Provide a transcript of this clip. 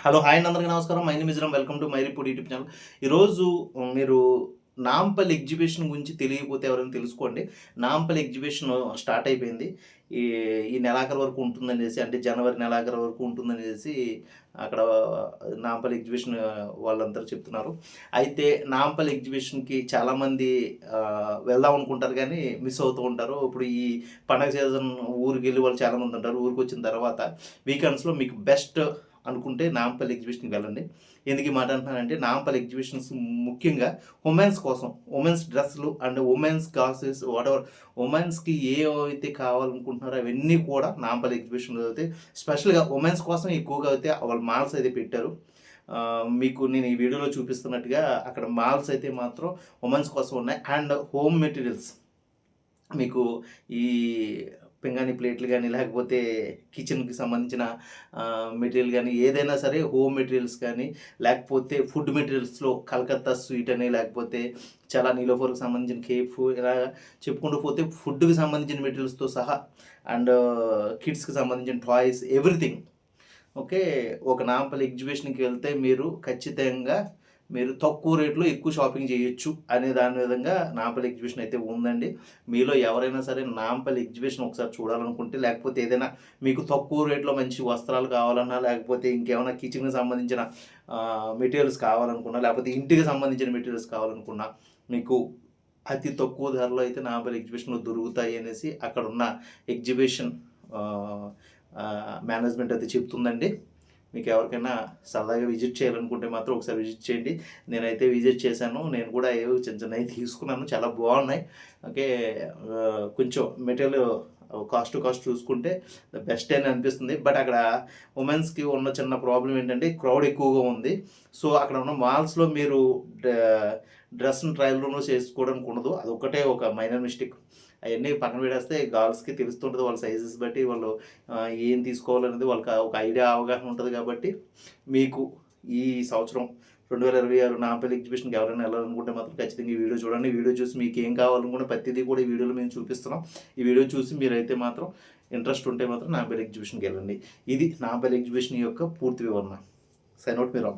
Hello hi అండి, అందరికీ నమస్కారం. My name is Ram. Welcome to my report YouTube channel. ఈరోజు మీరు నాంపల్లి ఎగ్జిబిషన్ గురించి తెలియకపోతే ఎవరైనా తెలుసుకోండి. నాంపల్లి ఎగ్జిబిషన్ స్టార్ట్ అయిపోయింది. ఈ ఈ నెలాఖరు వరకు ఉంటుందనేసి, అంటే జనవరి నెలాఖరు వరకు ఉంటుందనేసి అక్కడ నాంపల్లి ఎగ్జిబిషన్ వాళ్ళందరూ చెప్తున్నారు. అయితే నాంపల్లి ఎగ్జిబిషన్కి చాలామంది వెళ్దాం అనుకుంటారు కానీ మిస్ అవుతూ ఉంటారు. ఇప్పుడు ఈ పండగ సీజన్ ఊరికి వెళ్ళి వాళ్ళు చాలామంది ఉంటారు. ఊరికి వచ్చిన తర్వాత వీకెండ్స్లో మీకు బెస్ట్ అనుకుంటే నాంపల్లి ఎగ్జిబిషన్కి వెళ్ళండి. ఎందుకు ఈ మాట అంటున్నానంటే, నాంపల్లి ఎగ్జిబిషన్స్ ముఖ్యంగా ఉమెన్స్ కోసం, ఉమెన్స్ డ్రెస్సులు అండ్ ఉమెన్స్ గాసెస్ వాటెవర్, ఉమెన్స్కి ఏవైతే కావాలనుకుంటున్నారో అవన్నీ కూడా నాంపల్లి ఎగ్జిబిషన్లో అయితే స్పెషల్గా ఉమెన్స్ కోసం ఎక్కువగా అయితే వాళ్ళు మాల్స్ అయితే పెట్టారు. మీకు నేను ఈ వీడియోలో చూపిస్తున్నట్టుగా అక్కడ మాల్స్ అయితే మాత్రం ఉమెన్స్ కోసం ఉన్నాయి. అండ్ హోమ్ మెటీరియల్స్, మీకు ఈ పింగాణి ప్లేట్లు కానీ, లేకపోతే కిచెన్కి సంబంధించిన మెటీరియల్ కానీ, ఏదైనా సరే హోమ్ మెటీరియల్స్ కానీ, లేకపోతే ఫుడ్ మెటీరియల్స్లో కలకత్తా స్వీట్ అని, లేకపోతే చాలా నీలోఫర్కి సంబంధించిన కేఫ్, ఇలా చెప్పుకుంటూ పోతే ఫుడ్కి సంబంధించిన మెటీరియల్స్తో సహా, అండ్ కిడ్స్కి సంబంధించిన టాయ్స్, ఎవ్రీథింగ్. ఓకే, ఒక నాంపల్లి ఎగ్జిబిషన్కి వెళ్తే మీరు ఖచ్చితంగా తక్కువ రేట్లో ఎక్కువ షాపింగ్ చేయొచ్చు అనే దాని విధంగా నాంపల్లి ఎగ్జిబిషన్ అయితే ఉందండి. మీలో ఎవరైనా సరే నాంపల్లి ఎగ్జిబిషన్ ఒకసారి చూడాలనుకుంటే, లేకపోతే ఏదైనా మీకు తక్కువ రేట్లో మంచి వస్త్రాలు కావాలన్నా, లేకపోతే ఇంకేమైనా కిచెన్కి సంబంధించిన మెటీరియల్స్ కావాలనుకున్నా, లేకపోతే ఇంటికి సంబంధించిన మెటీరియల్స్ కావాలనుకున్నా, మీకు అతి తక్కువ ధరలో అయితే నాంపల్లి ఎగ్జిబిషన్లో దొరుకుతాయి అనేసి అక్కడ ఉన్న ఎగ్జిబిషన్ మేనేజ్మెంట్ అయితే చెప్తుందండి. మీకు ఎవరికైనా సరదాగా విజిట్ చేయాలనుకుంటే మాత్రం ఒకసారి విజిట్ చేయండి. నేనైతే విజిట్ చేశాను. నేను కూడా ఏవో చిన్న చిన్నవి తీసుకున్నాను, చాలా బాగున్నాయి. ఓకే, కొంచెం మెటీరియల్ కాస్ట్ చూసుకుంటే బెస్ట్ అని అనిపిస్తుంది. బట్ అక్కడ ఉమెన్స్కి ఉన్న చిన్న ప్రాబ్లం ఏంటంటే క్రౌడ్ ఎక్కువగా ఉంది. సో అక్కడ ఉన్న మాల్స్లో మీరు డ్రెస్ని ట్రయల్ రూమ్లో చేసుకోవడానికి ఉండదు. అదొక్కటే ఒక మైనర్ మిస్టేక్. అవన్నీ పక్కన పెడేస్తే గర్ల్స్కి తెలుస్తుంటుంది, వాళ్ళ సైజెస్ బట్టి వాళ్ళు ఏం తీసుకోవాలనేది వాళ్ళకి ఒక ఐడియా, అవగాహన ఉంటుంది. కాబట్టి మీకు ఈ సంవత్సరం 2026 నాంపల్లి ఎగ్జిబిషన్కి ఎవరైనా వెళ్ళాలనుకుంటే మాత్రం ఖచ్చితంగా ఈ వీడియో చూడండి. ఈ వీడియో చూసి మీకు ఏం కావాలనుకుంటే ప్రతిదీ కూడా ఈ వీడియోలో మేము చూపిస్తున్నాం. ఈ వీడియో చూసి మీరైతే మాత్రం ఇంట్రెస్ట్ ఉంటే మాత్రం నాంపల్లి ఎగ్జిబిషన్కి వెళ్ళండి. ఇది నాంపల్లి ఎగ్జిబిషన్ యొక్క పూర్తి వివరణ. సైన్ అవుట్ మీరు.